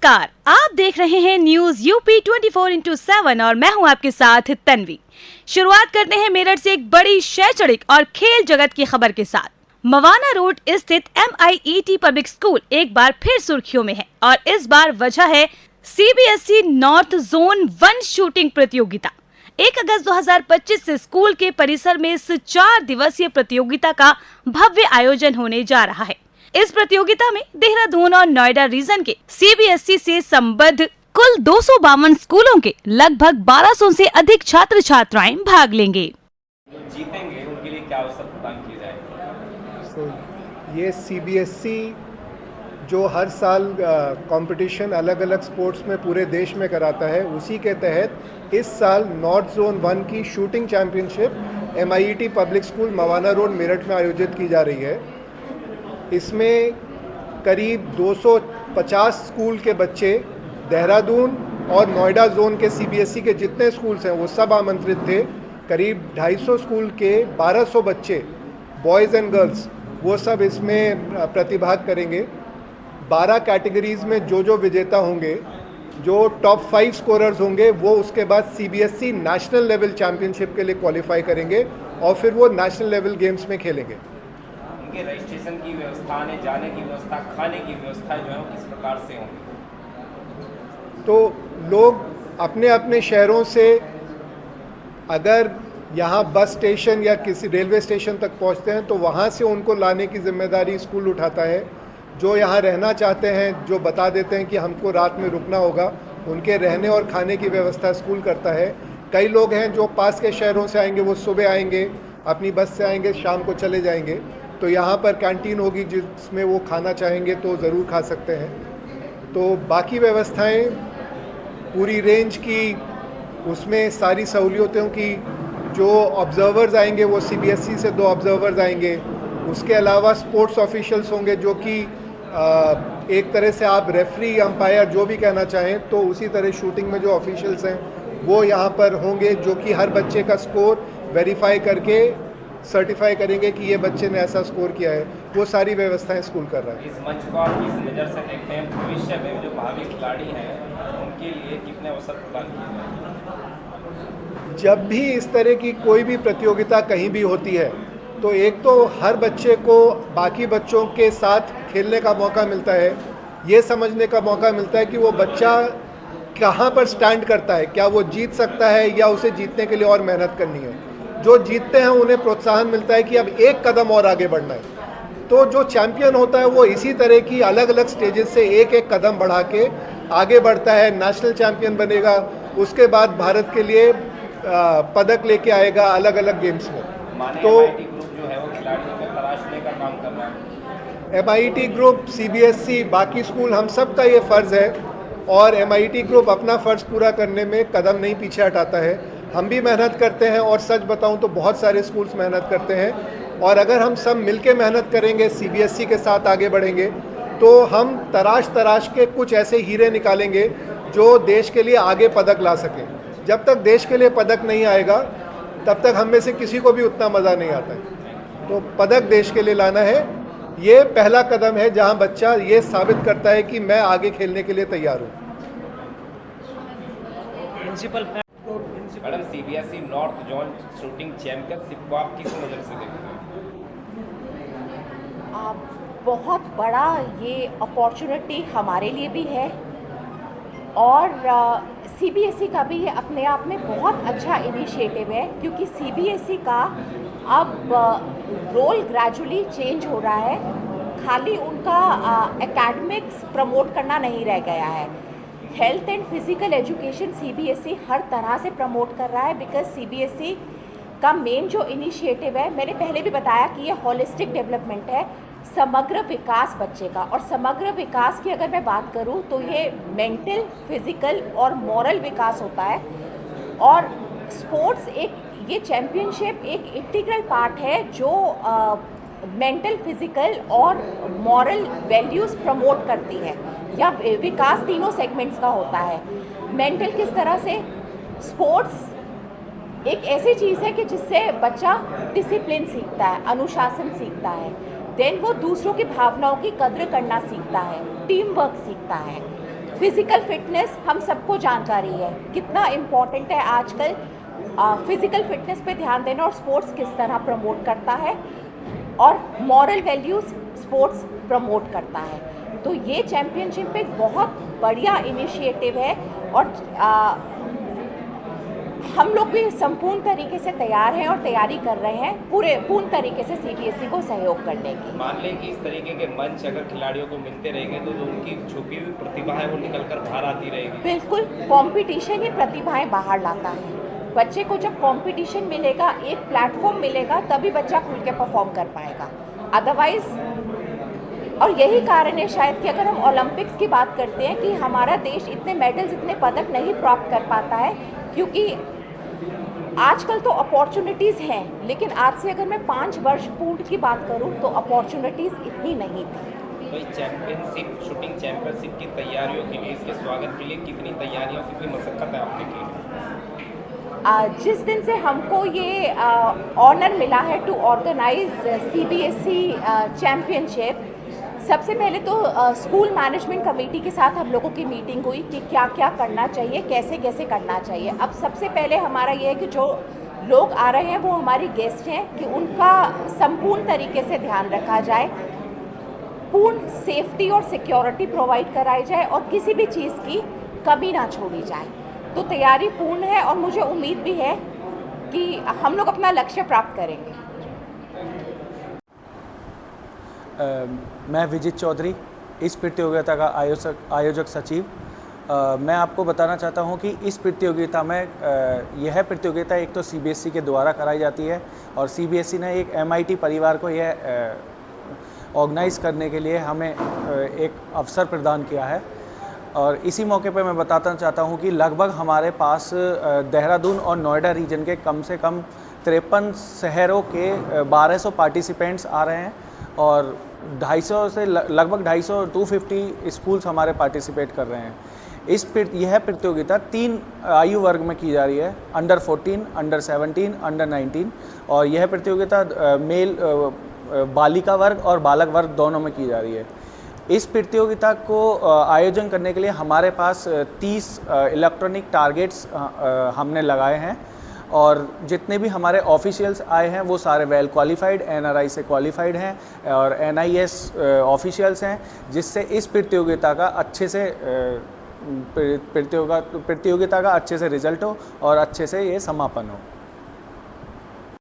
नमस्कार, आप देख रहे हैं न्यूज यूपी 24/7 और मैं हूं आपके साथ तन्वी। शुरुआत करते हैं मेरठ से एक बड़ी शैक्षणिक और खेल जगत की खबर के साथ। मवाना रोड स्थित MIET पब्लिक स्कूल एक बार फिर सुर्खियों में है और इस बार वजह है CBSE नॉर्थ जोन 1 शूटिंग प्रतियोगिता। 1 अगस्त 2025 से स्कूल के परिसर में इस 4 दिवसीय प्रतियोगिता का भव्य आयोजन होने जा रहा है। इस प्रतियोगिता में देहरादून और नोएडा रीजन के CBSE से संबद्ध कुल 252 स्कूलों के लगभग 1200 से अधिक छात्र छात्राएं भाग लेंगे। जीतेंगे उनके लिए क्या अवसर प्रदान किए जाएंगे? ये CBSE जो हर साल कंपटीशन अलग अलग स्पोर्ट्स में पूरे देश में कराता है, उसी के तहत इस साल नॉर्थ जोन 1 की shooting championship MIET public school Mawana road Meerut में आयोजित की जा रही है। इसमें करीब 250 स्कूल के बच्चे देहरादून और नोएडा जोन के CBSE के जितने स्कूल्स हैं वो सब आमंत्रित थे। करीब 250 स्कूल के 1200 बच्चे बॉयज़ एंड गर्ल्स वो सब इसमें प्रतिभाग करेंगे। 12 कैटेगरीज़ में जो विजेता होंगे, जो टॉप 5 स्कोरर्स होंगे, वो उसके बाद CBSE नेशनल लेवल चैम्पियनशिप के लिए क्वालिफाई करेंगे और फिर वो नेशनल लेवल गेम्स में खेलेंगे। उनके रजिस्ट्रेशन की व्यवस्था, आने जाने की व्यवस्था, खाने की व्यवस्था जो है वो किस प्रकार से होंगी? तो लोग अपने अपने शहरों से अगर यहाँ बस स्टेशन या किसी रेलवे स्टेशन तक पहुँचते हैं तो वहाँ से उनको लाने की जिम्मेदारी स्कूल उठाता है। जो यहाँ रहना चाहते हैं, जो बता देते हैं कि हमको रात में रुकना होगा, उनके रहने और खाने की व्यवस्था स्कूल करता है। कई लोग हैं जो पास के शहरों से आएंगे, वो सुबह आएंगे, अपनी बस से आएंगे, शाम को चले जाएंगे। तो यहाँ पर कैंटीन होगी जिसमें वो खाना चाहेंगे तो ज़रूर खा सकते हैं। तो बाकी व्यवस्थाएं पूरी रेंज की, उसमें सारी सहूलियतों की, जो ऑब्जर्वर्स आएंगे वो CBSE से 2 ऑब्जर्वर्स आएंगे। उसके अलावा स्पोर्ट्स ऑफिशियल्स होंगे जो कि एक तरह से आप रेफरी, अंपायर जो भी कहना चाहें, तो उसी तरह शूटिंग में जो ऑफिशियल्स हैं वो यहाँ पर होंगे, जो कि हर बच्चे का स्कोर वेरीफाई करके सर्टिफाई करेंगे कि ये बच्चे ने ऐसा स्कोर किया है। वो सारी व्यवस्थाएं स्कूल कर रहा है। इस मंच को आप किस नज़र से देखते हैं? भविष्य में जो भावी खिलाड़ी हैं उनके लिए कितने अवसर प्रदान किए जाएंगे? जब भी इस तरह की कोई भी प्रतियोगिता कहीं भी होती है तो एक तो हर बच्चे को बाकी बच्चों के साथ खेलने का मौका मिलता है, ये समझने का मौका मिलता है कि वो बच्चा कहाँ पर स्टैंड करता है, क्या वो जीत सकता है या उसे जीतने के लिए और मेहनत करनी है। जो जीतते हैं उन्हें प्रोत्साहन मिलता है कि अब एक कदम और आगे बढ़ना है। तो जो चैंपियन होता है वो इसी तरह की अलग अलग स्टेजेस से एक एक कदम बढ़ा के आगे बढ़ता है, नेशनल चैंपियन बनेगा, उसके बाद भारत के लिए पदक लेके आएगा अलग अलग गेम्स में। तो MIT ग्रुप जो है वो खिलाड़ियों को तराशने का काम कर रहा है। MIT ग्रुप, CBSE, बाकी स्कूल, हम सब का ये फ़र्ज़ है और MIT ग्रुप अपना फ़र्ज़ पूरा करने में कदम नहीं पीछे हटाता है। हम भी मेहनत करते हैं और सच बताऊं तो बहुत सारे स्कूल्स मेहनत करते हैं और अगर हम सब मिलके मेहनत करेंगे, CBSE के साथ आगे बढ़ेंगे, तो हम तराश के कुछ ऐसे हीरे निकालेंगे जो देश के लिए आगे पदक ला सकें। जब तक देश के लिए पदक नहीं आएगा तब तक हम में से किसी को भी उतना मज़ा नहीं आता है। तो पदक देश के लिए लाना है, ये पहला कदम है जहां बच्चा ये साबित करता है कि मैं आगे खेलने के लिए तैयार हूँ। Madam, CBSE north zone shooting championship को आप किस नज़र से देखते हैं? बहुत बड़ा ये अपॉर्चुनिटी हमारे लिए भी है और CBSE का भी ये अपने आप में बहुत अच्छा इनिशिएटिव है, क्योंकि CBSE का अब रोल ग्रेजुअली चेंज हो रहा है। खाली उनका एकेडमिक्स प्रमोट करना नहीं रह गया है, health and physical education CBSE हर तरह से प्रमोट कर रहा है। बिकॉज CBSE का मेन जो इनिशिएटिव है, मैंने पहले भी बताया कि ये होलिस्टिक डेवलपमेंट है, समग्र विकास बच्चे का। और समग्र विकास की अगर मैं बात करूं तो ये मेंटल, फिजिकल और मॉरल विकास होता है। और स्पोर्ट्स ये चैम्पियनशिप एक इंटीग्रल पार्ट है जो मेंटल, फिजिकल और मॉरल वैल्यूज़ प्रमोट करती है, या विकास तीनों सेगमेंट्स का होता है। मेंटल किस तरह से? स्पोर्ट्स एक ऐसी चीज़ है कि जिससे बच्चा डिसिप्लिन सीखता है, अनुशासन सीखता है, देन वो दूसरों की भावनाओं की कद्र करना सीखता है, टीम वर्क सीखता है, फिज़िकल फिटनेस हम सबको जानकारी है कितना इम्पोर्टेंट है आजकल। फिज़िकल फिटनेस पे ध्यान देना और स्पोर्ट्स किस तरह प्रमोट करता है और मॉरल वैल्यूज़ स्पोर्ट्स प्रमोट करता है। तो ये चैम्पियनशिप एक बहुत बढ़िया इनिशिएटिव है और हम लोग भी संपूर्ण तरीके से तैयार हैं और तैयारी कर रहे हैं पूर्ण तरीके से CBSE को सहयोग करने की। मान लें कि इस तरीके के मंच अगर खिलाड़ियों को मिलते रहेंगे तो जो उनकी छुपी हुई प्रतिभा है वो निकल कर बाहर आती रहेगी। बिल्कुल, कंपटीशन ही प्रतिभाएं बाहर लाता है। बच्चे को जब कंपटीशन मिलेगा, एक प्लेटफॉर्म मिलेगा, तभी बच्चा खुल के परफॉर्म कर पाएगा। अदरवाइज, और यही कारण है शायद कि अगर हम ओलंपिक्स की बात करते हैं कि हमारा देश इतने मेडल्स, इतने पदक नहीं प्राप्त कर पाता है क्योंकि आजकल तो अपॉर्चुनिटीज़ हैं, लेकिन आज से अगर मैं 5 वर्ष पूर्व की बात करूं तो अपॉर्चुनिटीज़ इतनी नहीं थी। तो इस चैंपियनशिप, शूटिंग चैंपियनशिप की तैयारियों के लिए, इसके स्वागत के लिए कितनी तैयारियों, कितनी मशक्कत है आपने की? जिस दिन से हमको ये ऑनर मिला है टू ऑर्गेनाइज CBSE चैम्पियनशिप, सबसे पहले तो स्कूल मैनेजमेंट कमेटी के साथ हम लोगों की मीटिंग हुई कि क्या क्या करना चाहिए, कैसे कैसे करना चाहिए। अब सबसे पहले हमारा ये है कि जो लोग आ रहे हैं वो हमारी गेस्ट हैं कि उनका संपूर्ण तरीके से ध्यान रखा जाए, पूर्ण सेफ्टी और सिक्योरिटी प्रोवाइड कराई जाए और किसी भी चीज़ की कमी ना छोड़ी जाए। तो तैयारी पूर्ण है और मुझे उम्मीद भी है कि हम लोग अपना लक्ष्य प्राप्त करेंगे। मैं विजित चौधरी, इस प्रतियोगिता का आयोजक सचिव। मैं आपको बताना चाहता हूं कि इस प्रतियोगिता में यह प्रतियोगिता एक तो CBSE के द्वारा कराई जाती है और CBSE ने एक MIT परिवार को यह ऑर्गेनाइज़ करने के लिए हमें एक अवसर प्रदान किया है। और इसी मौके पर मैं बताना चाहता हूं कि लगभग हमारे पास देहरादून और नोएडा रीजन के कम से कम 53 शहरों के 1200 पार्टिसिपेंट्स आ रहे हैं और 250 से लगभग 250 स्कूल्स हमारे पार्टिसिपेट कर रहे हैं। यह प्रतियोगिता 3 आयु वर्ग में की जा रही है, अंडर 14, अंडर 17, अंडर 19, और यह प्रतियोगिता मेल बालिका वर्ग और बालक वर्ग दोनों में की जा रही है। इस प्रतियोगिता को आयोजन करने के लिए हमारे पास 30 इलेक्ट्रॉनिक टारगेट्स हमने लगाए हैं और जितने भी हमारे ऑफिशियल्स आए हैं वो सारे वेल क्वालिफाइड NRI से क्वालिफाइड हैं और NIS ऑफिशियल्स हैं, जिससे इस प्रतियोगिता का अच्छे से प्रतियोगिता का अच्छे से रिजल्ट हो और अच्छे से ये समापन हो।